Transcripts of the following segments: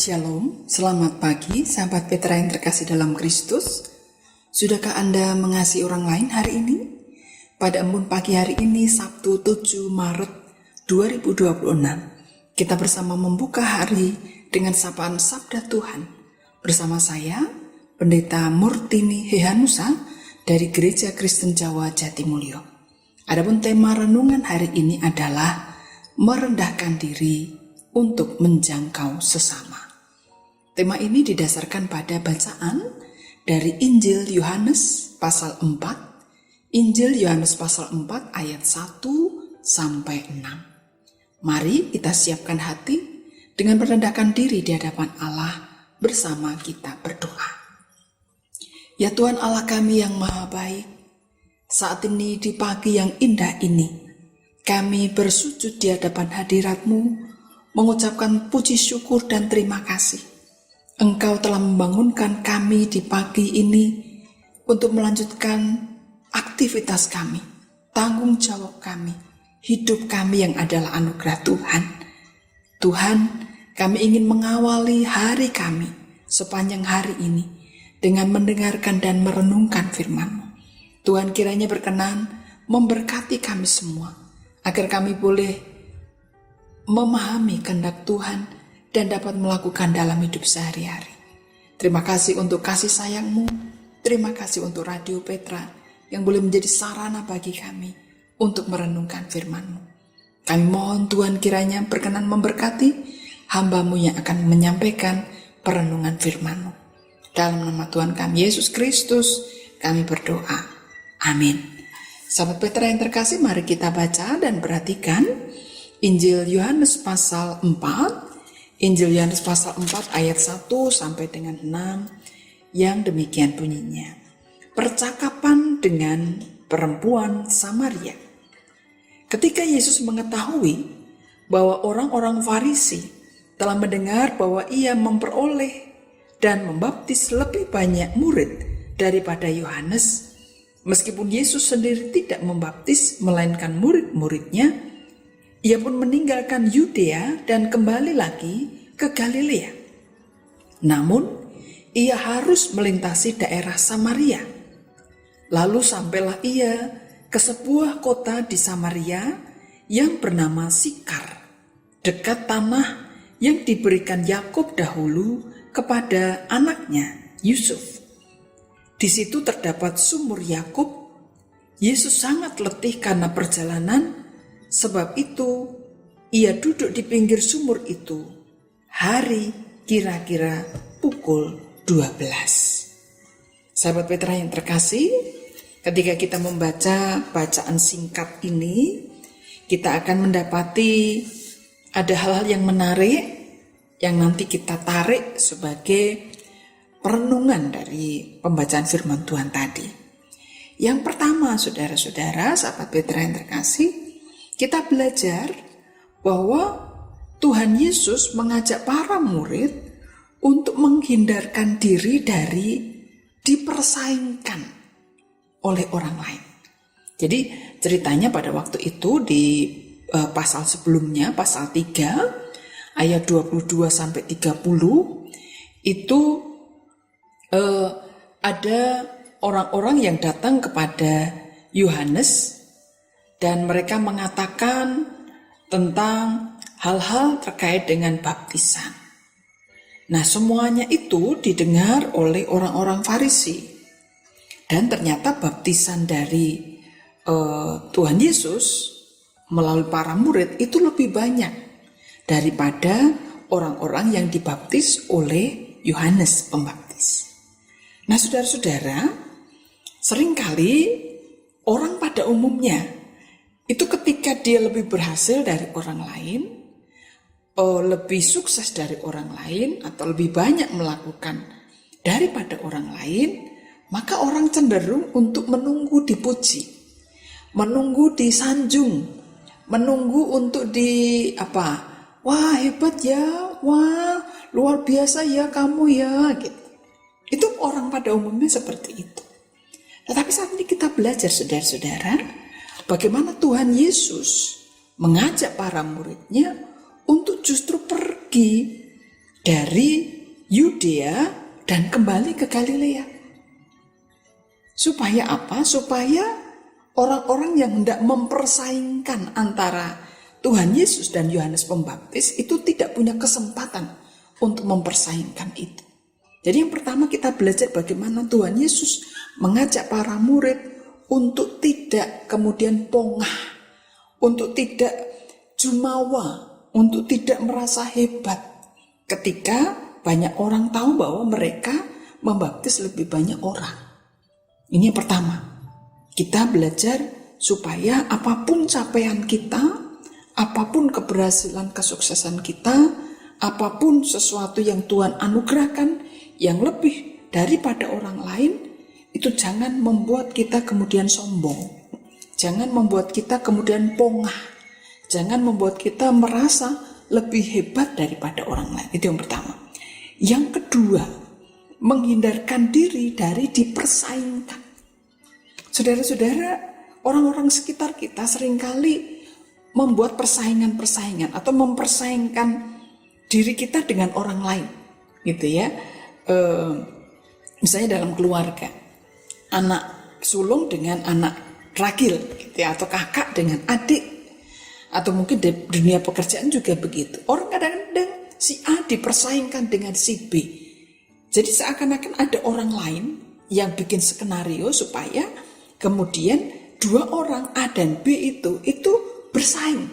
Shalom, selamat pagi sahabat Petra yang terkasih dalam Kristus. Sudahkah Anda mengasihi orang lain hari ini? Pada embun pagi hari ini, Sabtu 7 Maret 2026, kita bersama membuka hari dengan sapaan Sabda Tuhan. Bersama saya, Pendeta Murtini Hehanusa dari Gereja Kristen Jawa Jatimulyo. Adapun tema renungan hari ini adalah merendahkan diri untuk menjangkau sesama. Tema ini didasarkan pada bacaan dari Injil Yohanes pasal 4, Injil Yohanes pasal 4 ayat 1 sampai 6. Mari kita siapkan hati dengan merendahkan diri di hadapan Allah bersama kita berdoa. Ya Tuhan Allah kami yang maha baik, saat ini di pagi yang indah ini, kami bersujud di hadapan hadirat-Mu, mengucapkan puji syukur dan terima kasih. Engkau telah membangunkan kami di pagi ini untuk melanjutkan aktivitas kami, tanggung jawab kami, hidup kami yang adalah anugerah Tuhan. Tuhan, kami ingin mengawali hari kami sepanjang hari ini dengan mendengarkan dan merenungkan firman-Mu. Tuhan kiranya berkenan memberkati kami semua, agar kami boleh memahami kehendak Tuhan dan dapat melakukan dalam hidup sehari-hari. Terima kasih untuk kasih sayang-Mu. Terima kasih untuk Radio Petra yang boleh menjadi sarana bagi kami untuk merenungkan firman-Mu. Kami mohon Tuhan kiranya berkenan memberkati hamba-Mu yang akan menyampaikan perenungan firman-Mu. Dalam nama Tuhan kami Yesus Kristus kami berdoa. Amin. Sahabat Petra yang terkasih, mari kita baca dan perhatikan Injil Yohanes pasal 4, Injil Yohanes pasal 4 ayat 1 sampai dengan 6 yang demikian bunyinya. Percakapan dengan perempuan Samaria. Ketika Yesus mengetahui bahwa orang-orang Farisi telah mendengar bahwa ia memperoleh dan membaptis lebih banyak murid daripada Yohanes, meskipun Yesus sendiri tidak membaptis melainkan murid-muridnya, ia pun meninggalkan Yudea dan kembali lagi ke Galilea. Namun, ia harus melintasi daerah Samaria. Lalu sampailah ia ke sebuah kota di Samaria yang bernama Sikar, dekat tanah yang diberikan Yakub dahulu kepada anaknya Yusuf. Di situ terdapat sumur Yakub. Yesus sangat letih karena perjalanan. Sebab itu, ia duduk di pinggir sumur itu, hari kira-kira pukul 12. Sahabat Petra yang terkasih, ketika kita membaca bacaan singkat ini, kita akan mendapati ada hal-hal yang menarik, yang nanti kita tarik sebagai perenungan dari pembacaan firman Tuhan tadi. Yang pertama, saudara-saudara, sahabat Petra yang terkasih, kita belajar bahwa Tuhan Yesus mengajak para murid untuk menghindarkan diri dari dipersaingkan oleh orang lain. Jadi ceritanya pada waktu itu di pasal sebelumnya, pasal 3 ayat 22 sampai 30 itu ada orang-orang yang datang kepada Yohanes dan mereka mengatakan tentang hal-hal terkait dengan baptisan. Nah, semuanya itu didengar oleh orang-orang Farisi. Dan ternyata baptisan dari Tuhan Yesus melalui para murid itu lebih banyak daripada orang-orang yang dibaptis oleh Yohanes Pembaptis. Nah, saudara-saudara, seringkali orang pada umumnya itu ketika dia lebih berhasil dari orang lain, lebih sukses dari orang lain, atau lebih banyak melakukan daripada orang lain, maka orang cenderung untuk menunggu dipuji, menunggu disanjung, menunggu untuk wah hebat ya, wah luar biasa ya kamu ya, gitu. Itu orang pada umumnya seperti itu. Tetapi saat ini kita belajar saudara-saudara, bagaimana Tuhan Yesus mengajak para muridnya untuk justru pergi dari Yudea dan kembali ke Galilea. Supaya apa? Supaya orang-orang yang hendak mempersaingkan antara Tuhan Yesus dan Yohanes Pembaptis itu tidak punya kesempatan untuk mempersaingkan itu. Jadi yang pertama kita belajar bagaimana Tuhan Yesus mengajak para murid untuk tidak kemudian pongah, untuk tidak jumawa, untuk tidak merasa hebat ketika banyak orang tahu bahwa mereka membaptis lebih banyak orang. Ini yang pertama. Kita belajar supaya apapun capaian kita, apapun keberhasilan kesuksesan kita, apapun sesuatu yang Tuhan anugerahkan yang lebih daripada orang lain, itu jangan membuat kita kemudian sombong. Jangan membuat kita kemudian pongah. Jangan membuat kita merasa lebih hebat daripada orang lain. Itu yang pertama. Yang kedua, menghindarkan diri dari dipersaingkan. Saudara-saudara, orang-orang sekitar kita seringkali membuat persaingan-persaingan atau mempersaingkan diri kita dengan orang lain, gitu ya. Misalnya dalam keluarga, anak sulung dengan anak ragil, gitu ya, atau kakak dengan adik, atau mungkin di dunia pekerjaan juga begitu. Orang kadang-kadang si A dipersaingkan dengan si B. Jadi seakan-akan ada orang lain yang bikin skenario supaya kemudian dua orang A dan B itu bersaing.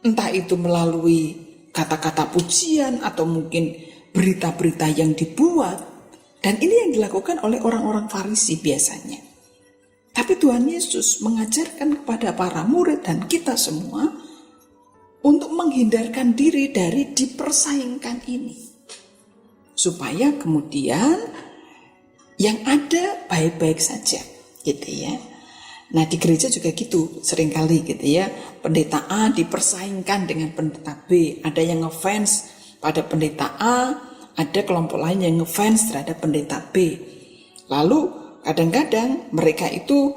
Entah itu melalui kata-kata pujian atau mungkin berita-berita yang dibuat, dan ini yang dilakukan oleh orang-orang Farisi biasanya. Tapi Tuhan Yesus mengajarkan kepada para murid dan kita semua untuk menghindarkan diri dari dipersaingkan ini, supaya kemudian yang ada baik-baik saja, gitu ya. Nah di gereja juga gitu seringkali gitu ya, pendeta A dipersaingkan dengan pendeta B, ada yang ngefans pada pendeta A, ada kelompok lain yang ngefans terhadap pendeta B. Lalu kadang-kadang mereka itu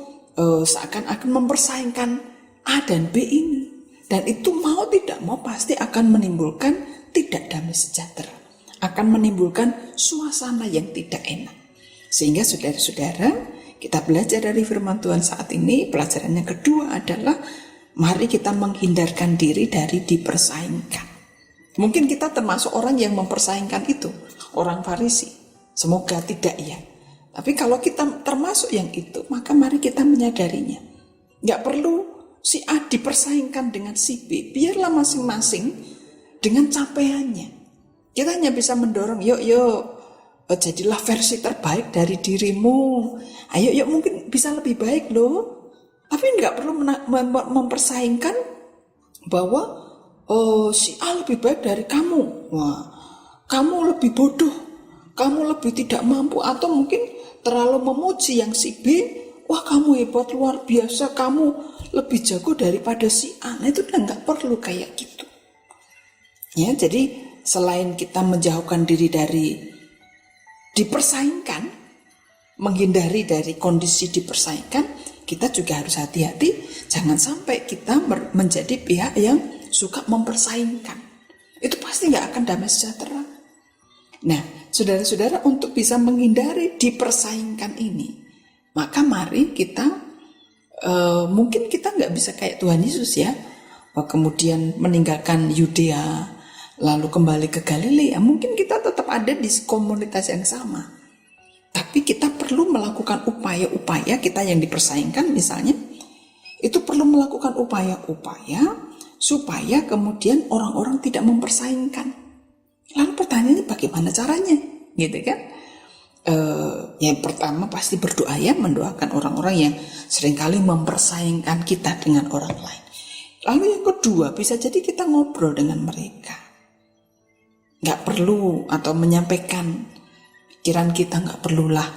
seakan-akan mempersaingkan A dan B ini. Dan itu mau tidak mau pasti akan menimbulkan tidak damai sejahtera. Akan menimbulkan suasana yang tidak enak. Sehingga saudara-saudara, kita belajar dari firman Tuhan saat ini, pelajaran yang kedua adalah mari kita menghindarkan diri dari dipersaingkan. Mungkin kita termasuk orang yang mempersaingkan itu, orang Farisi. Semoga tidak ya. Tapi kalau kita termasuk yang itu, maka mari kita menyadarinya. Nggak perlu si A dipersaingkan dengan si B, biarlah masing-masing dengan capaiannya. Kita hanya bisa mendorong, yuk, jadilah versi terbaik dari dirimu. Ayo, mungkin bisa lebih baik loh. Tapi nggak perlu mempersaingkan bahwa si A lebih baik dari kamu. Wah, kamu lebih bodoh, kamu lebih tidak mampu, atau mungkin terlalu memuji yang si B. Wah, kamu hebat luar biasa, kamu lebih jago daripada si A. Nah, itu udah nggak perlu kayak gitu. Ya, jadi selain kita menjauhkan diri dari dipersaingkan, menghindari dari kondisi dipersaingkan, kita juga harus hati-hati. Jangan sampai kita menjadi pihak yang suka mempersaingkan. Itu pasti nggak akan damai sejahtera. Nah, saudara-saudara, untuk bisa menghindari dipersaingkan ini, maka mari kita mungkin kita nggak bisa kayak Tuhan Yesus ya, kemudian meninggalkan Yudea lalu kembali ke Galilea. Mungkin kita tetap ada di komunitas yang sama, tapi kita perlu melakukan upaya-upaya. Kita yang dipersaingkan misalnya, itu perlu melakukan upaya-upaya supaya kemudian orang-orang tidak mempersaingkan. Lalu pertanyaannya bagaimana caranya, gitu kan? Yang pertama pasti berdoa ya, mendoakan orang-orang yang seringkali mempersaingkan kita dengan orang lain. Lalu yang kedua, bisa jadi kita ngobrol dengan mereka. Nggak perlu atau menyampaikan pikiran kita, nggak perlulah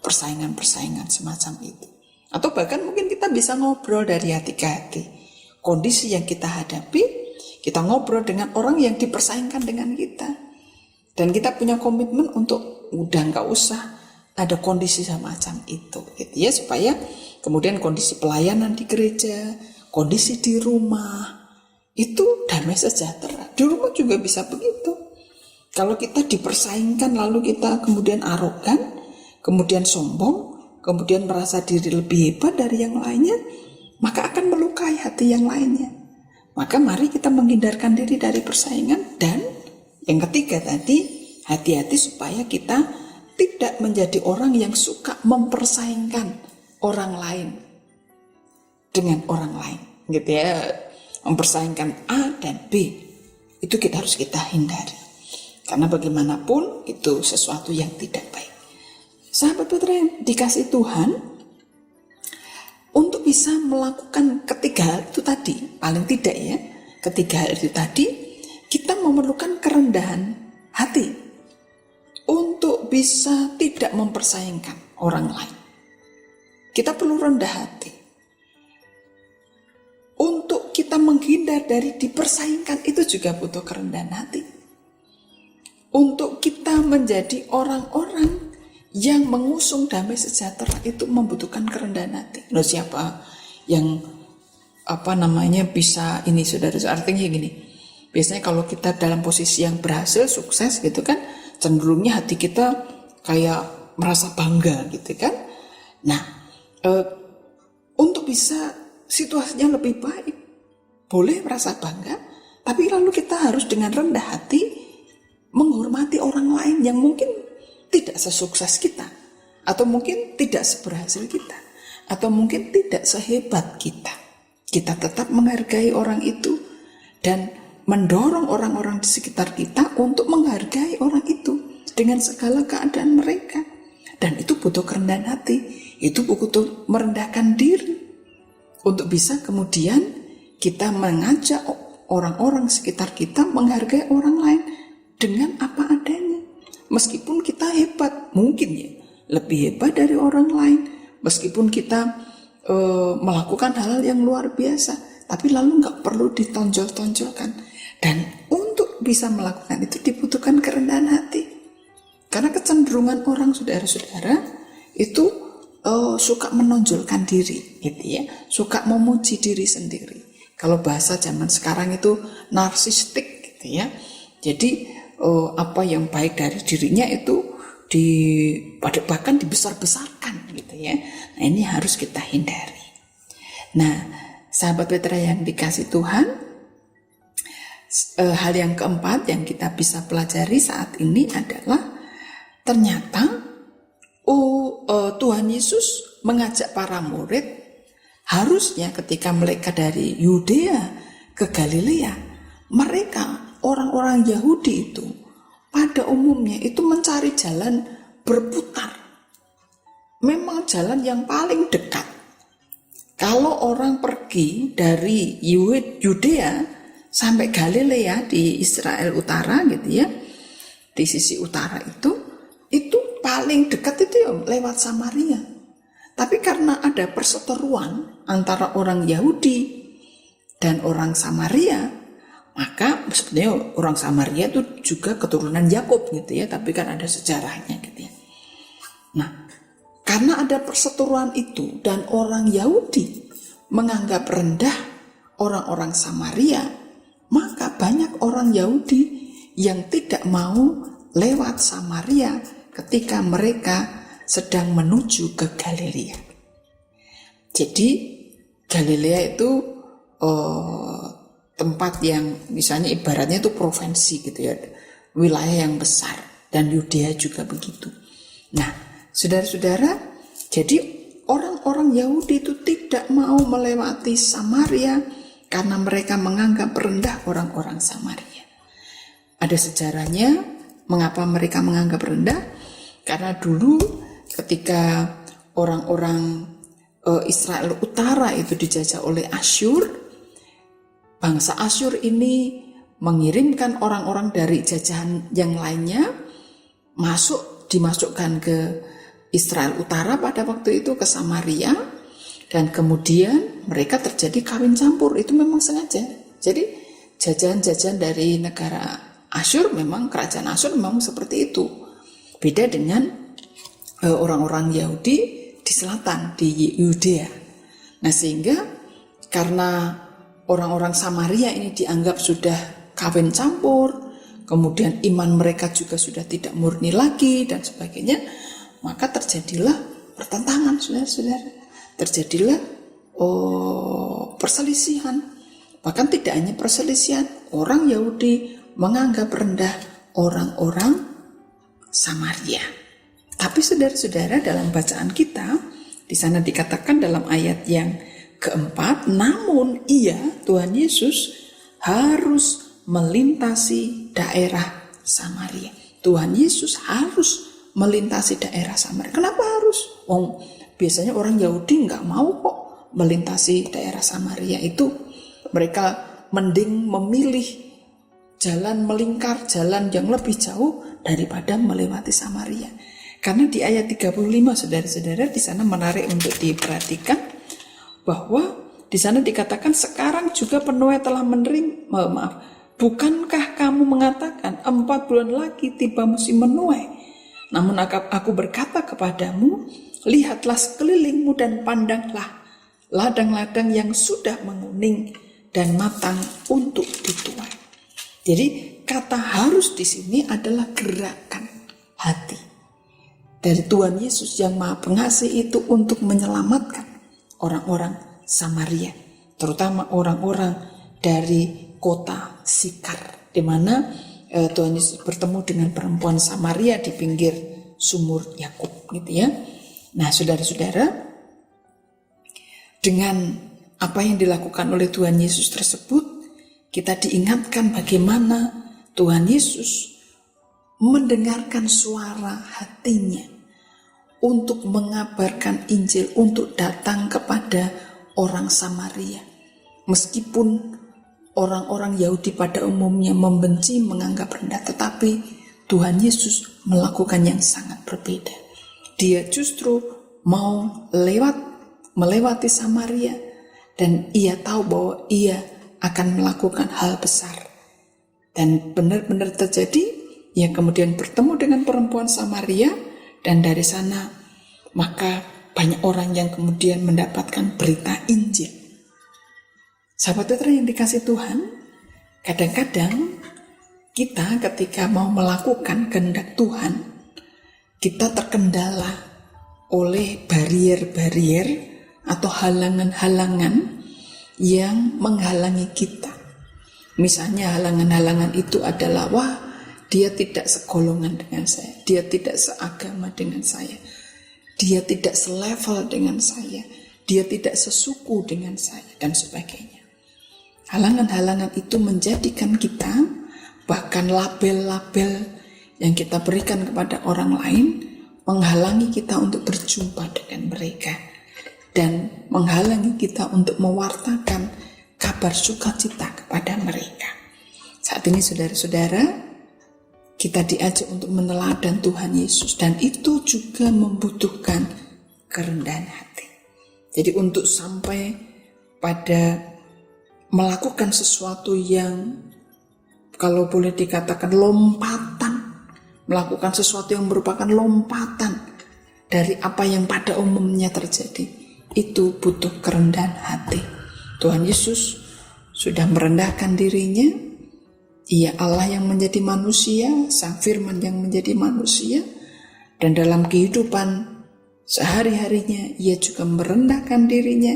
persaingan-persaingan semacam itu. Atau bahkan mungkin kita bisa ngobrol dari hati ke hati. Kondisi yang kita hadapi, kita ngobrol dengan orang yang dipersaingkan dengan kita. Dan kita punya komitmen untuk udah nggak usah ada kondisi semacam itu, gitu ya, supaya kemudian kondisi pelayanan di gereja, kondisi di rumah itu damai sejahtera. Di rumah juga bisa begitu. Kalau kita dipersaingkan lalu kita kemudian arogan, kemudian sombong, kemudian merasa diri lebih hebat dari yang lainnya, maka akan melukai hati yang lainnya. Maka mari kita menghindarkan diri dari persaingan. Dan yang ketiga tadi, hati-hati supaya kita tidak menjadi orang yang suka mempersaingkan orang lain dengan orang lain, gitu ya. Mempersaingkan A dan B, itu harus kita hindari. Karena bagaimanapun itu sesuatu yang tidak baik. Sahabat putra yang dikasih Tuhan, untuk bisa melakukan ketiga hal itu tadi, paling tidak ya, ketiga hal itu tadi, kita memerlukan kerendahan hati untuk bisa tidak mempersaingkan orang lain. Kita perlu rendah hati. Untuk kita menghindar dari dipersaingkan itu juga butuh kerendahan hati. Untuk kita menjadi orang-orang yang mengusung damai sejahtera itu membutuhkan kerendahan hati. Loh, siapa yang bisa ini, saudara? Artinya gini, biasanya kalau kita dalam posisi yang berhasil, sukses gitu kan, cenderungnya hati kita kayak merasa bangga gitu kan. Nah, untuk bisa situasinya lebih baik, boleh merasa bangga, tapi lalu kita harus dengan rendah hati menghormati orang lain yang mungkin tidak sesukses kita, atau mungkin tidak seberhasil kita, atau mungkin tidak sehebat kita. Kita tetap menghargai orang itu dan mendorong orang-orang di sekitar kita untuk menghargai orang itu dengan segala keadaan mereka. Dan itu butuh kerendahan hati, itu butuh merendahkan diri untuk bisa kemudian kita mengajak orang-orang sekitar kita menghargai orang lain dengan apa adanya. Meskipun kita hebat, mungkin ya lebih hebat dari orang lain, meskipun kita melakukan hal yang luar biasa, tapi lalu nggak perlu ditonjol-tonjolkan. Dan untuk bisa melakukan itu dibutuhkan kerendahan hati. Karena kecenderungan orang, saudara-saudara, itu suka menonjolkan diri, gitu ya, suka memuji diri sendiri. Kalau bahasa zaman sekarang itu narsistik, gitu ya. Jadi apa yang baik dari dirinya itu bahkan dibesar-besarkan, gitu ya. Nah, ini harus kita hindari. Nah, sahabat Petra yang dikasih Tuhan, hal yang keempat yang kita bisa pelajari saat ini adalah ternyata Tuhan Yesus mengajak para murid, harusnya ketika mereka dari Yudea ke Galilea, mereka orang-orang Yahudi itu pada umumnya itu mencari jalan berputar. Memang jalan yang paling dekat. Kalau orang pergi dari Yudea sampai Galilea di Israel Utara, gitu ya, di sisi utara itu paling dekat itu ya lewat Samaria. Tapi karena ada perseteruan antara orang Yahudi dan orang Samaria, maka sebenarnya orang Samaria itu juga keturunan Yakub, gitu ya, tapi kan ada sejarahnya, gitu ya. Nah, karena ada perseteruan itu dan orang Yahudi menganggap rendah orang-orang Samaria, maka banyak orang Yahudi yang tidak mau lewat Samaria ketika mereka sedang menuju ke Galilea. Jadi Galilea itu tempat yang misalnya ibaratnya itu provinsi, gitu ya, wilayah yang besar, dan Yudea juga begitu. Nah, saudara-saudara, jadi orang-orang Yahudi itu tidak mau melewati Samaria karena mereka menganggap rendah orang-orang Samaria. Ada sejarahnya mengapa mereka menganggap rendah, karena dulu ketika orang-orang Israel Utara itu dijajah oleh Asyur, bangsa Asyur ini mengirimkan orang-orang dari jajahan yang lainnya dimasukkan ke Israel Utara pada waktu itu, ke Samaria, dan kemudian mereka terjadi kawin campur. Itu memang sengaja. Jadi jajahan-jajahan dari negara Asyur, memang kerajaan Asyur memang seperti itu. Beda dengan orang-orang Yahudi di selatan, di Yudea. Nah, sehingga karena orang-orang Samaria ini dianggap sudah kawin campur, kemudian iman mereka juga sudah tidak murni lagi dan sebagainya, maka terjadilah pertentangan, saudara-saudara. Terjadilah perselisihan. Bahkan tidak hanya perselisihan, orang Yahudi menganggap rendah orang-orang Samaria. Tapi saudara-saudara, dalam bacaan kita di sana dikatakan dalam ayat yang keempat, namun Tuhan Yesus harus melintasi daerah Samaria. Tuhan Yesus harus melintasi daerah Samaria. Kenapa harus? Biasanya orang Yahudi nggak mau kok melintasi daerah Samaria itu. Mereka mending memilih jalan melingkar, jalan yang lebih jauh daripada melewati Samaria. Karena di ayat 35 saudara-saudara, di sana menarik untuk diperhatikan bahwa di sana dikatakan sekarang juga penuai telah menerima, bukankah kamu mengatakan 4 bulan lagi tiba musim menuai? Namun aku berkata kepadamu, lihatlah sekelilingmu dan pandanglah ladang-ladang yang sudah menguning dan matang untuk dituai. Jadi kata harus di sini adalah gerakan hati dari Tuhan Yesus yang Maha Pengasih itu untuk menyelamatkan orang-orang Samaria, terutama orang-orang dari kota Sikar, di mana Tuhan Yesus bertemu dengan perempuan Samaria di pinggir sumur Yakub, gitu ya. Nah, saudara-saudara, dengan apa yang dilakukan oleh Tuhan Yesus tersebut, kita diingatkan bagaimana Tuhan Yesus mendengarkan suara hatinya untuk mengabarkan Injil, untuk datang kepada orang Samaria. Meskipun orang-orang Yahudi pada umumnya membenci, menganggap rendah, tetapi Tuhan Yesus melakukan yang sangat berbeda. Dia justru mau melewati Samaria, dan ia tahu bahwa ia akan melakukan hal besar. Dan benar-benar terjadi, ia kemudian bertemu dengan perempuan Samaria, dan dari sana maka banyak orang yang kemudian mendapatkan berita Injil. Sahabat Petra yang dikasih Tuhan, kadang-kadang kita ketika mau melakukan kehendak Tuhan, kita terkendala oleh barier-barier atau halangan-halangan yang menghalangi kita. Misalnya halangan-halangan itu adalah, dia tidak segolongan dengan saya, dia tidak seagama dengan saya, dia tidak selevel dengan saya, dia tidak sesuku dengan saya, dan sebagainya. Halangan-halangan itu menjadikan kita, bahkan label-label yang kita berikan kepada orang lain, menghalangi kita untuk berjumpa dengan mereka, dan menghalangi kita untuk mewartakan kabar sukacita kepada mereka. Saat ini saudara-saudara, kita diajak untuk meneladan Tuhan Yesus, dan itu juga membutuhkan kerendahan hati. Jadi untuk sampai pada melakukan sesuatu yang kalau boleh dikatakan lompatan, melakukan sesuatu yang merupakan lompatan dari apa yang pada umumnya terjadi, itu butuh kerendahan hati. Tuhan Yesus sudah merendahkan dirinya, Ia Allah yang menjadi manusia, Sang Firman yang menjadi manusia, dan dalam kehidupan sehari-harinya Ia juga merendahkan dirinya.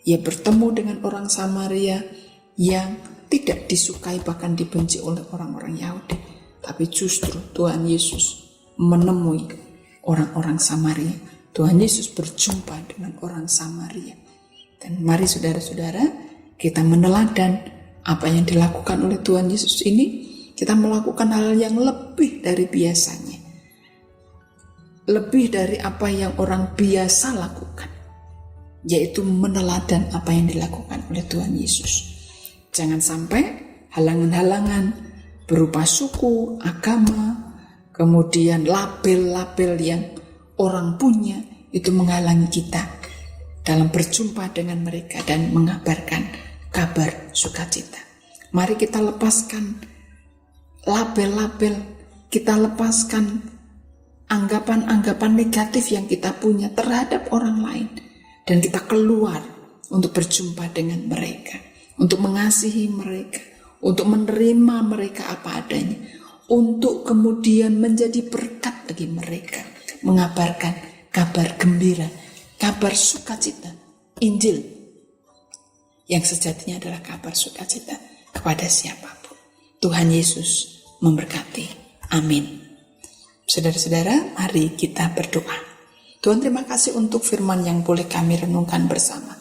Ia bertemu dengan orang Samaria yang tidak disukai, bahkan dibenci oleh orang-orang Yahudi. Tapi justru Tuhan Yesus menemui orang-orang Samaria. Tuhan Yesus berjumpa dengan orang Samaria. Dan mari saudara-saudara, kita meneladan apa yang dilakukan oleh Tuhan Yesus ini. Kita melakukan hal yang lebih dari biasanya, lebih dari apa yang orang biasa lakukan, yaitu meneladan apa yang dilakukan oleh Tuhan Yesus. Jangan sampai halangan-halangan berupa suku, agama, kemudian label-label yang orang punya itu menghalangi kita dalam berjumpa dengan mereka dan mengabarkan kabar sukacita. Mari kita lepaskan label-label, kita lepaskan anggapan-anggapan negatif yang kita punya terhadap orang lain, dan kita keluar untuk berjumpa dengan mereka, untuk mengasihi mereka, untuk menerima mereka apa adanya, untuk kemudian menjadi berkat bagi mereka, mengabarkan kabar gembira, kabar sukacita, Injil yang sejatinya adalah kabar sukacita kepada siapapun. Tuhan Yesus memberkati. Amin. Saudara-saudara, mari kita berdoa. Tuhan, terima kasih untuk firman yang boleh kami renungkan bersama.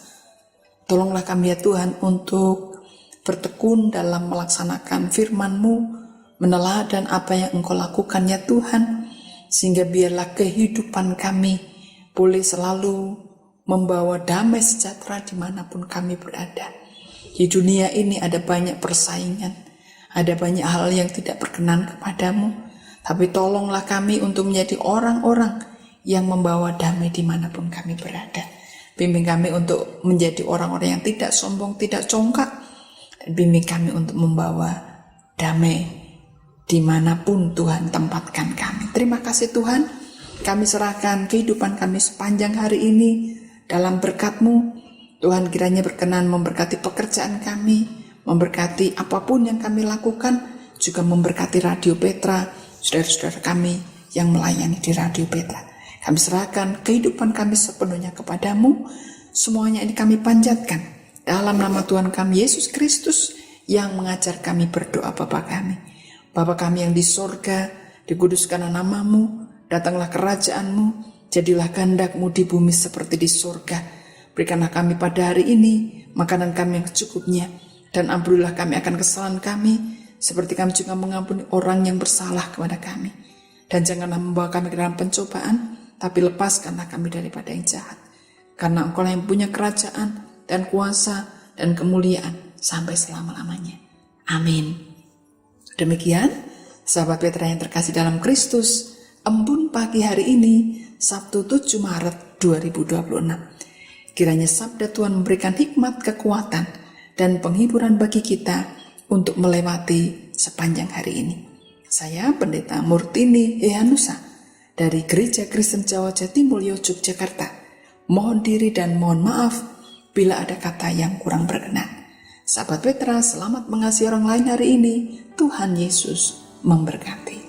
Tolonglah kami ya Tuhan untuk bertekun dalam melaksanakan firman-Mu, meneladan apa yang Engkau lakukan ya Tuhan, sehingga biarlah kehidupan kami boleh selalu membawa damai sejahtera dimanapun kami berada. Di dunia ini ada banyak persaingan, ada banyak hal yang tidak berkenan kepadamu, tapi tolonglah kami untuk menjadi orang-orang yang membawa damai dimanapun kami berada. Bimbing kami untuk menjadi orang-orang yang tidak sombong, tidak congkak, dan bimbing kami untuk membawa damai dimanapun Tuhan tempatkan kami. Terima kasih Tuhan, kami serahkan kehidupan kami sepanjang hari ini dalam berkat-Mu. Tuhan kiranya berkenan memberkati pekerjaan kami, memberkati apapun yang kami lakukan, juga memberkati Radio Petra, saudara-saudara kami yang melayani di Radio Petra. Kami serahkan kehidupan kami sepenuhnya kepadamu. Semuanya ini kami panjatkan dalam nama Tuhan kami Yesus Kristus yang mengajar kami berdoa Bapa kami. Bapa kami yang di sorga, dikuduskanlah namamu, datanglah kerajaan-Mu, jadilah kehendak-Mu di bumi seperti di sorga. Berikanlah kami pada hari ini makanan kami yang secukupnya, dan ampunilah kami akan kesalahan kami, seperti kami juga mengampuni orang yang bersalah kepada kami. Dan janganlah membawa kami ke dalam pencobaan, tapi lepaskanlah kami daripada yang jahat. Karena Engkau yang punya kerajaan dan kuasa dan kemuliaan sampai selama-lamanya. Amin. Demikian, sahabat Petra yang terkasih dalam Kristus, embun pagi hari ini, Sabtu 7 Maret 2026. Kiranya sabda Tuhan memberikan hikmat, kekuatan, dan penghiburan bagi kita untuk melewati sepanjang hari ini. Saya Pendeta Murtini Hehanusa dari Gereja Kristen Jawa Jatimulyo, Yogyakarta. Mohon diri dan mohon maaf bila ada kata yang kurang berkenan. Sahabat Petra, selamat mengasihi orang lain hari ini. Tuhan Yesus memberkati.